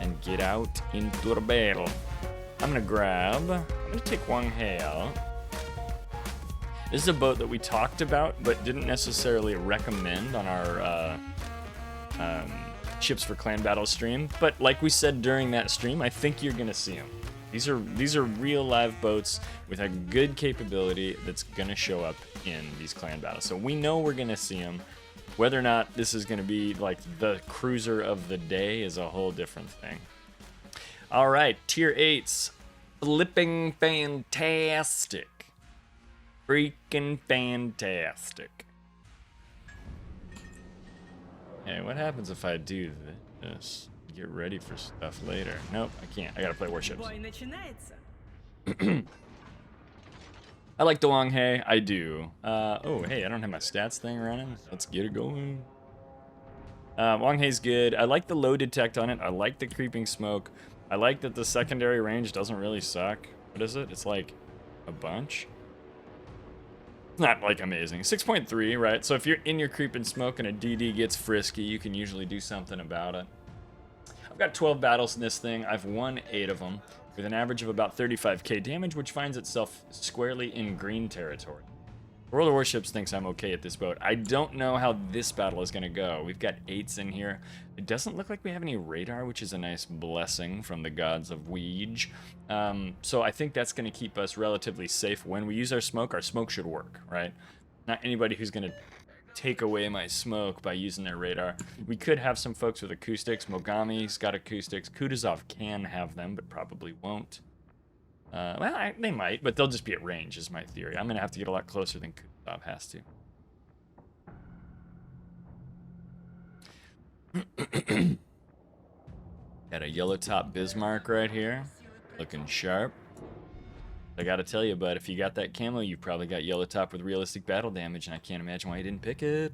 and get out into the battle. I'm gonna take Huanghe out. This is a boat that we talked about, but didn't necessarily recommend on our Ships for Clan Battle stream. But like we said during that stream, I think you're gonna see them. These are real live boats with a good capability that's gonna show up in these clan battles. So we know we're gonna see them. Whether or not this is gonna be like the cruiser of the day is a whole different thing. All right, tier 8s, flipping fantastic. Freaking fantastic. Hey, what happens if I do this? Get ready for stuff later. Nope, I can't. I gotta play Warships. I like the Huanghe. I do. Oh, hey, I don't have my stats thing running. Let's get it going. Huanghe's good. I like the low detect on it. I like the creeping smoke. I like that the secondary range doesn't really suck. What is it? It's like a bunch. Not like amazing. 6.3, right? So if you're in your creep and smoke and a DD gets frisky, you can usually do something about it. I've got 12 battles in this thing. I've won 8 of them with an average of about 35k damage, which finds itself squarely in green territory. World of Warships thinks I'm okay at this boat. I don't know how this battle is going to go. We've got 8s in here. It doesn't look like we have any radar, which is a nice blessing from the gods of Weege. So I think that's going to keep us relatively safe. When we use our smoke should work, right? Not anybody who's going to take away my smoke by using their radar. We could have some folks with acoustics. Mogami's got acoustics. Kutuzov can have them, but probably won't. Well, they might, but they'll just be at range, is my theory. I'm going to have to get a lot closer than Kutuzov has to. Got a yellow top Bismarck right here. Looking sharp. I gotta tell you, bud, if you got that camo, you've probably got yellow top with realistic battle damage, and I can't imagine why you didn't pick it.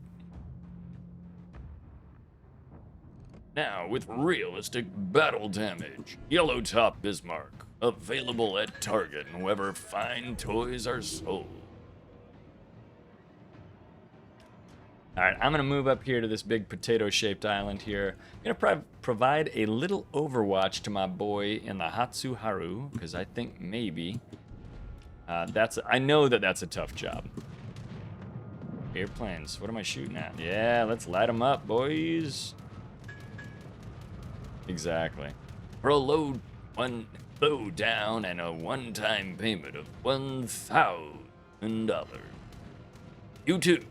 Now, with realistic battle damage, yellow top Bismarck. Available at Target and wherever fine toys are sold. Alright, I'm going to move up here to this big potato-shaped island here. I'm going to provide a little overwatch to my boy in the Hatsuharu, because I think maybe I know that that's a tough job. Airplanes, what am I shooting at? Yeah, let's light them up, boys. Exactly. For a low down and a one-time payment of $1,000. You too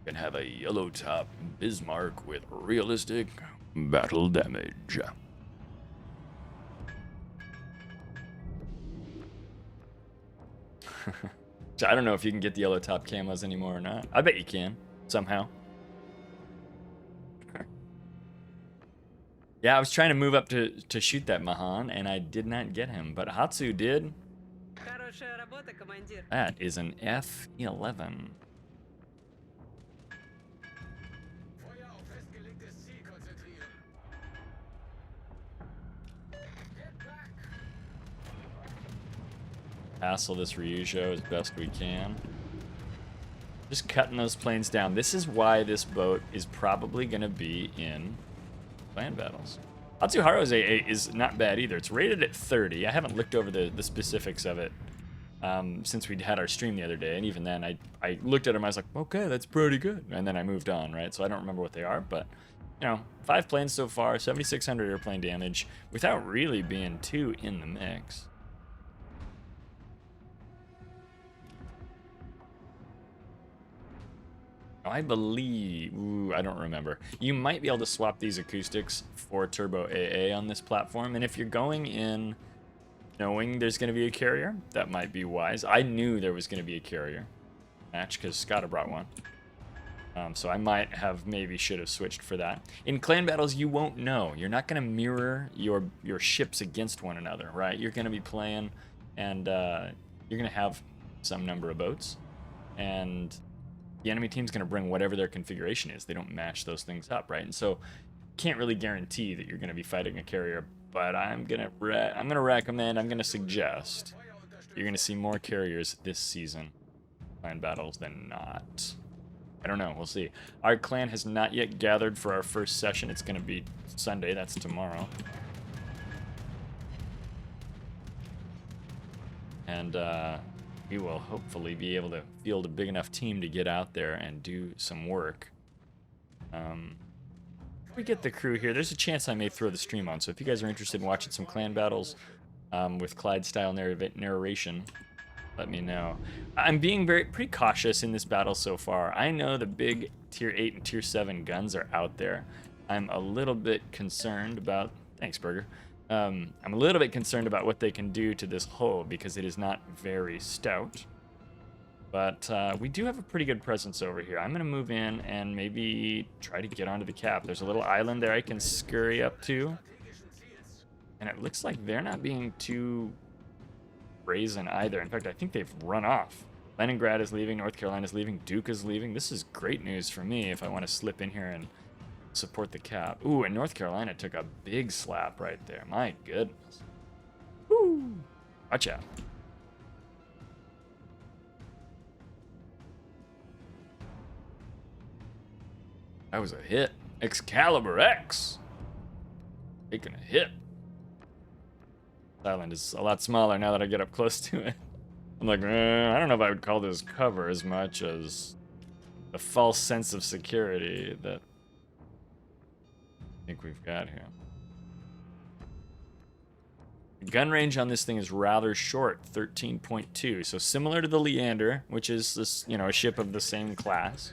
can have a yellow top Bismarck with realistic battle damage. So I don't know if you can get the yellow top camos anymore or not. I bet you can, somehow. Yeah, I was trying to move up to shoot that Mahan, and I did not get him, but Hatsu did. That is an F-11. Hassle this Ryujo as best we can. Just cutting those planes down. This is why this boat is probably going to be in clan battles. Hatsuharu is not bad either. It's rated at 30. I haven't looked over the specifics of it since we had our stream the other day, and even then I looked at him, I was like, okay, that's pretty good, and then I moved on, right? So I don't remember what they are, but you know, 5 planes so far, 7,600 airplane damage without really being too in the mix. I believe, I don't remember. You might be able to swap these acoustics for Turbo AA on this platform, and if you're going in knowing there's going to be a carrier, that might be wise. I knew there was going to be a carrier match because Scott brought one. So I might have should have switched for that. In clan battles, you won't know. You're not going to mirror your ships against one another, right? You're going to be playing, and you're going to have some number of boats, and the enemy team's going to bring whatever their configuration is. They don't match those things up, right? And so can't really guarantee that you're going to be fighting a carrier, but I'm going to recommend, I'm going to suggest you're going to see more carriers this season clan battles than not. I don't know. We'll see. Our clan has not yet gathered for our first session. It's going to be Sunday. That's tomorrow. And we will hopefully be able to field a big enough team to get out there and do some work. We get the crew here. There's a chance I may throw the stream on. So if you guys are interested in watching some clan battles with Clyde-style narration, let me know. I'm being pretty cautious in this battle so far. I know the big tier 8 and tier 7 guns are out there. I'm a little bit concerned about... Thanks, Burger. I'm a little bit concerned about what they can do to this hull because it is not very stout. But we do have a pretty good presence over here. I'm going to move in and maybe try to get onto the cap. There's a little island there I can scurry up to. And it looks like they're not being too brazen either. In fact, I think they've run off. Leningrad is leaving, North Carolina is leaving, Duke is leaving. This is great news for me if I want to slip in here and support the cap. Ooh, and North Carolina took a big slap right there. My goodness. Woo! Watch out. That was a hit. Excalibur X! Taking a hit. This island is a lot smaller now that I get up close to it. I'm like, I don't know if I would call this cover as much as a false sense of security that I think we've got here. The gun range on this thing is rather short, 13.2. So similar to the Leander, which is this, you know, a ship of the same class.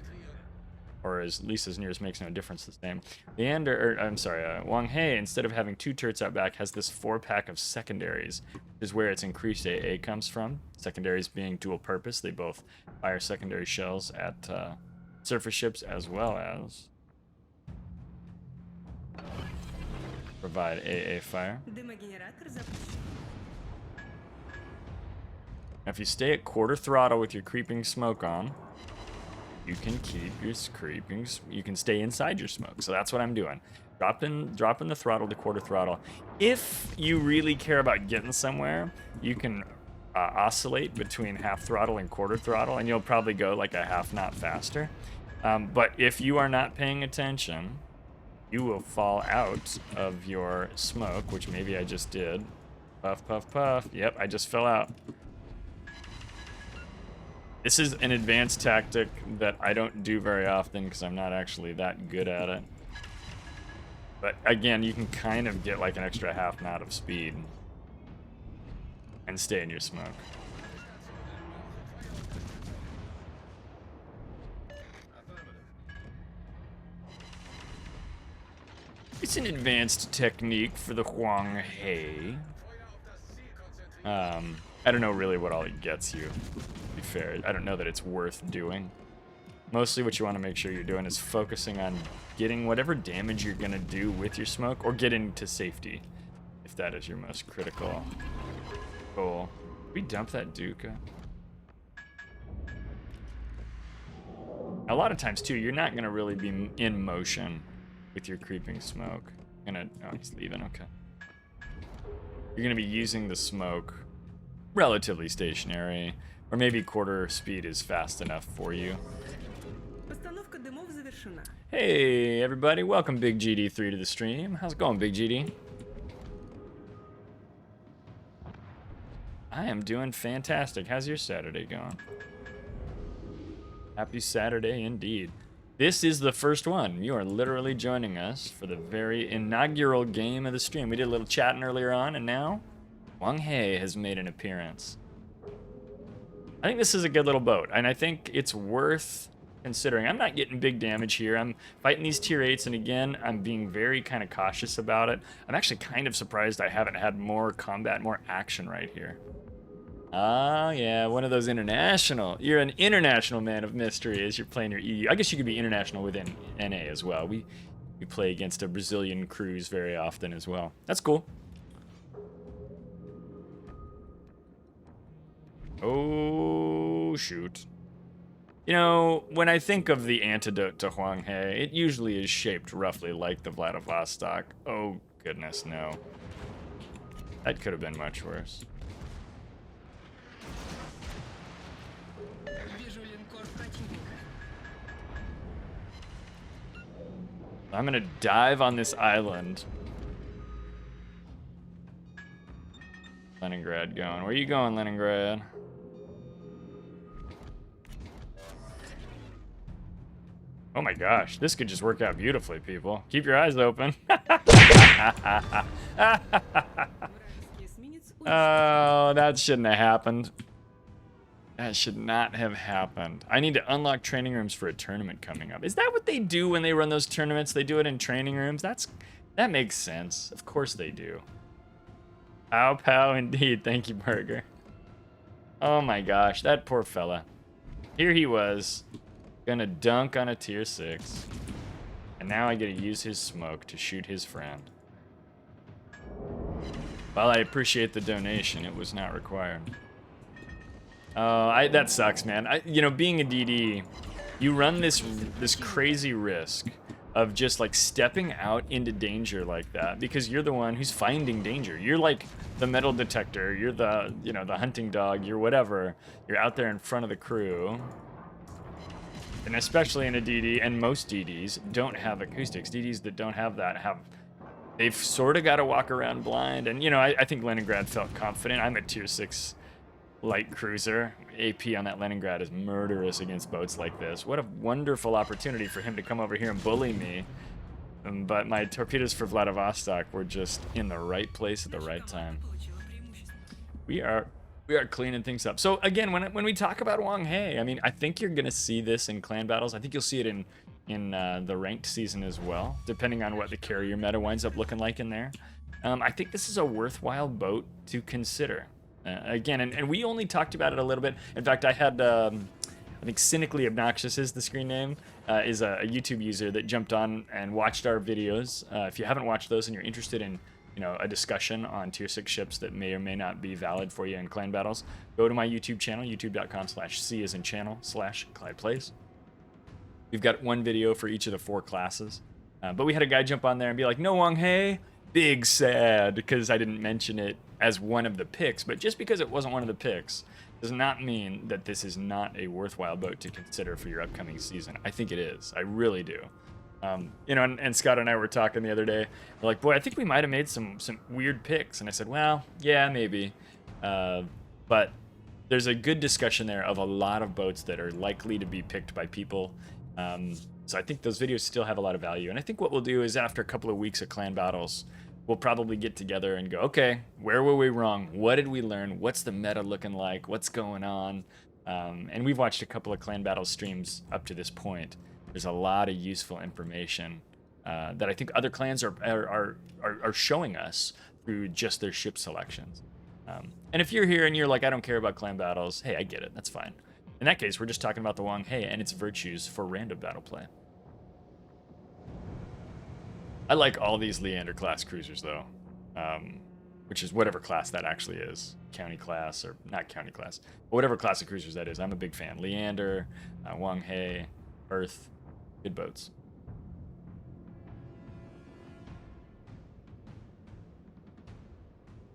Or at least as near as makes no difference the same. Leander, Huanghe, instead of having 2 turrets out back, has this 4-pack of secondaries, which is where its increased AA comes from. Secondaries being dual purpose. They both fire secondary shells at surface ships as well as provide AA fire. Now, if you stay at quarter throttle with your creeping smoke on, you can keep your creepings. You can stay inside your smoke. So that's what I'm doing. Dropping the throttle to quarter throttle. If you really care about getting somewhere, you can oscillate between half throttle and quarter throttle, and you'll probably go like a half knot faster. But if you are not paying attention, you will fall out of your smoke, which maybe I just did. Puff, puff, puff. Yep, I just fell out. This is an advanced tactic that I don't do very often because I'm not actually that good at it. But again, you can kind of get like an extra half knot of speed and stay in your smoke. It's an advanced technique for the Huanghe. I don't know really what all it gets you, to be fair. I don't know that it's worth doing. Mostly what you want to make sure you're doing is focusing on getting whatever damage you're going to do with your smoke, or getting to safety, if that is your most critical goal. Did we dump that Duca? A lot of times, too, you're not going to really be in motion with your creeping smoke. Oh, he's leaving, okay. You're going to be using the smoke relatively stationary, or maybe quarter speed is fast enough for you. Hey everybody, welcome Big GD3 to the stream. How's it going, Big GD? I am doing fantastic. How's your Saturday going? Happy Saturday indeed. This is the first one. You are literally joining us for the very inaugural game of the stream. We did a little chatting earlier on, and now Huanghe has made an appearance. I think this is a good little boat, and I think it's worth considering. I'm not getting big damage here. I'm fighting these tier 8s, and again, I'm being very kind of cautious about it. I'm actually kind of surprised I haven't had more combat, more action right here. Oh, yeah, one of those international. You're an international man of mystery as you're playing your EU. I guess you could be international within NA as well. We play against a Brazilian crews very often as well. That's cool. Oh, shoot. You know, when I think of the antidote to Huanghe, it usually is shaped roughly like the Vladivostok. Oh, goodness, no. That could have been much worse. I'm gonna dive on this island. Leningrad going. Where are you going, Leningrad? Oh my gosh, this could just work out beautifully, people. Keep your eyes open. Oh, that shouldn't have happened. That should not have happened. I need to unlock training rooms for a tournament coming up. Is that what they do when they run those tournaments? They do it in training rooms? That makes sense. Of course they do. Pow pow indeed. Thank you, Burger. Oh my gosh, that poor fella. Here he was, gonna dunk on a tier 6. And now I get to use his smoke to shoot his friend. While I appreciate the donation, it was not required. That sucks, man. You know, being a DD, you run this crazy risk of just like stepping out into danger like that because you're the one who's finding danger. You're like the metal detector. You're the, you know, the hunting dog. You're whatever. You're out there in front of the crew. And especially in a DD, and most DDs don't have acoustics. DDs that don't have that they've sort of got to walk around blind. And, you know, I think Leningrad felt confident. I'm a tier 6 light cruiser. AP on that Leningrad is murderous against boats like this. What a wonderful opportunity for him to come over here and bully me. But my torpedoes for Vladivostok were just in the right place at the right time. We are cleaning things up. So again, when we talk about Huanghe, I mean, I think you're gonna see this in clan battles. I think you'll see it in the ranked season as well, depending on what the carrier meta winds up looking like in there. I think this is a worthwhile boat to consider. Again, and we only talked about it a little bit. In fact, I had, I think Cynically Obnoxious is the screen name, is a YouTube user that jumped on and watched our videos. If you haven't watched those and you're interested in, you know, a discussion on tier 6 ships that may or may not be valid for you in clan battles, go to my YouTube channel, youtube.com/C as in channel /Clyde Plays. We've got one video for each of the 4 classes. But we had a guy jump on there and be like, no Huanghe, big sad, because I didn't mention it as one of the picks. But just because it wasn't one of the picks does not mean that this is not a worthwhile boat to consider for your upcoming season. I think it is. I really do. You know, and Scott and I were talking the other day. We're like, boy, I think we might have made some weird picks. And I said, well, yeah, maybe. But there's a good discussion there of a lot of boats that are likely to be picked by people. So I think those videos still have a lot of value. And I think what we'll do is after a couple of weeks of clan battles, we'll probably get together and go, okay, where were we wrong? What did we learn? What's the meta looking like? What's going on? And we've watched a couple of clan battle streams up to this point. There's a lot of useful information that I think other clans are showing us through just their ship selections. And if you're here and you're like, I don't care about clan battles, hey, I get it. That's fine. In that case, we're just talking about the Huanghe and its virtues for random battle play. I like all these Leander class cruisers though, which is whatever class that actually is. County class, or not county class, but whatever class of cruisers that is. I'm a big fan. Leander, Huanghe, Earth, good boats.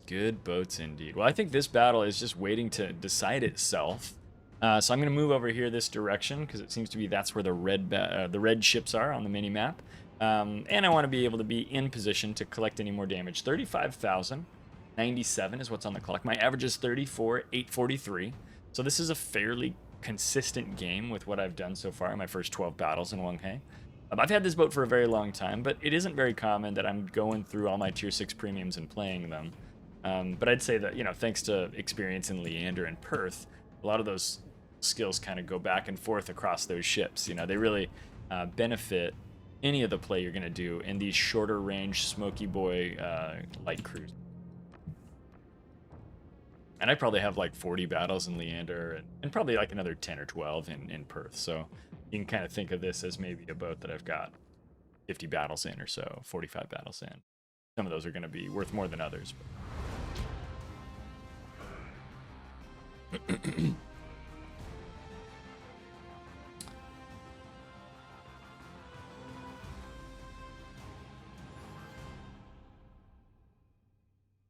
Good boats indeed. Well, I think this battle is just waiting to decide itself. So I'm going to move over here this direction because it seems to be that's where the red ships are on the mini map. And I want to be able to be in position to collect any more damage. 35,097 is what's on the clock. My average is 34,843. So this is a fairly consistent game with what I've done so far in my first 12 battles in Huanghe. I've had this boat for a very long time, but it isn't very common that I'm going through all my tier 6 premiums and playing them. But I'd say that, you know, thanks to experience in Leander and Perth, a lot of those skills kind of go back and forth across those ships. You know, they really benefit any of the play you're going to do in these shorter range smoky boy light cruise. And I probably have like 40 battles in Leander and probably like another 10 or 12 in Perth. So you can kind of think of this as maybe a boat that I've got 50 battles in or so, 45 battles in. Some of those are going to be worth more than others. But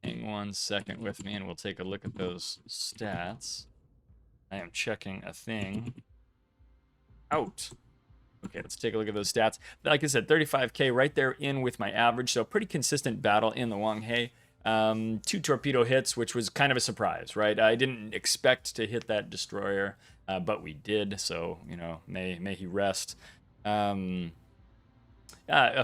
hang 1 second with me and we'll take a look at those stats. I am checking a thing out Okay, let's take a look at those stats. Like I said, 35K right there in with my average, so pretty consistent battle in the Huanghe. 2 torpedo hits, which was kind of a surprise, right? I didn't expect to hit that destroyer, but we did, so, you know, may he rest. A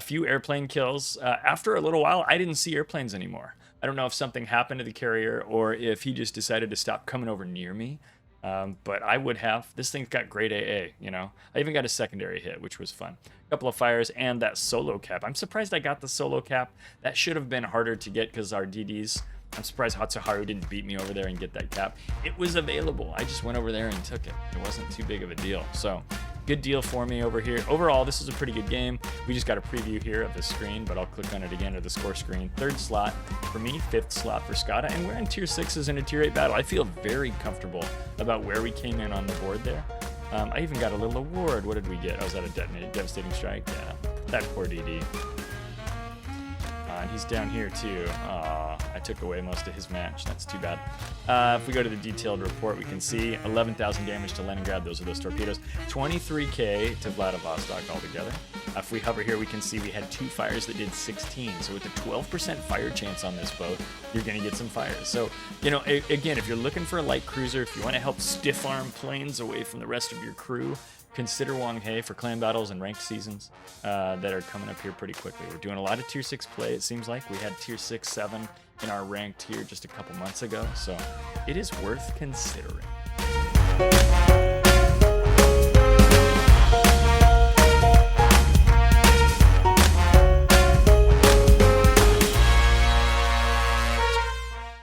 few airplane kills. After a little while, I didn't see airplanes anymore. I don't know if something happened to the carrier or if he just decided to stop coming over near me. But I would have. This thing's got great AA, you know. I even got a secondary hit, which was fun. A couple of fires and that solo cap. I'm surprised I got the solo cap. That should have been harder to get because our DDs. I'm surprised Hatsuharu didn't beat me over there and get that cap. It was available. I just went over there and took it. It wasn't too big of a deal. So, good deal for me over here. Overall, this is a pretty good game. We just got a preview here of the screen, but I'll click on it again, or the score screen. 3rd slot for me, 5th slot for Skada, and we're in tier 6s in a tier 8 battle. I feel very comfortable about where we came in on the board there. I even got a little award. What did we get? Oh, was that a devastating strike? Yeah, that poor DD. And he's down here too. I took away most of his match. That's too bad. If we go to the detailed report, we can see 11,000 damage to Leningrad. Those are those torpedoes. 23K to Vladivostok altogether. If we hover here, we can see we had 2 fires that did 16. So with a 12% fire chance on this boat, you're going to get some fires. So, you know, again, if you're looking for a light cruiser, if you want to help stiff arm planes away from the rest of your crew, consider Huanghe for clan battles and ranked seasons that are coming up here pretty quickly. We're doing a lot of tier 6 play, it seems like. We had tier 6, 7 in our ranked here just a couple months ago, so it is worth considering.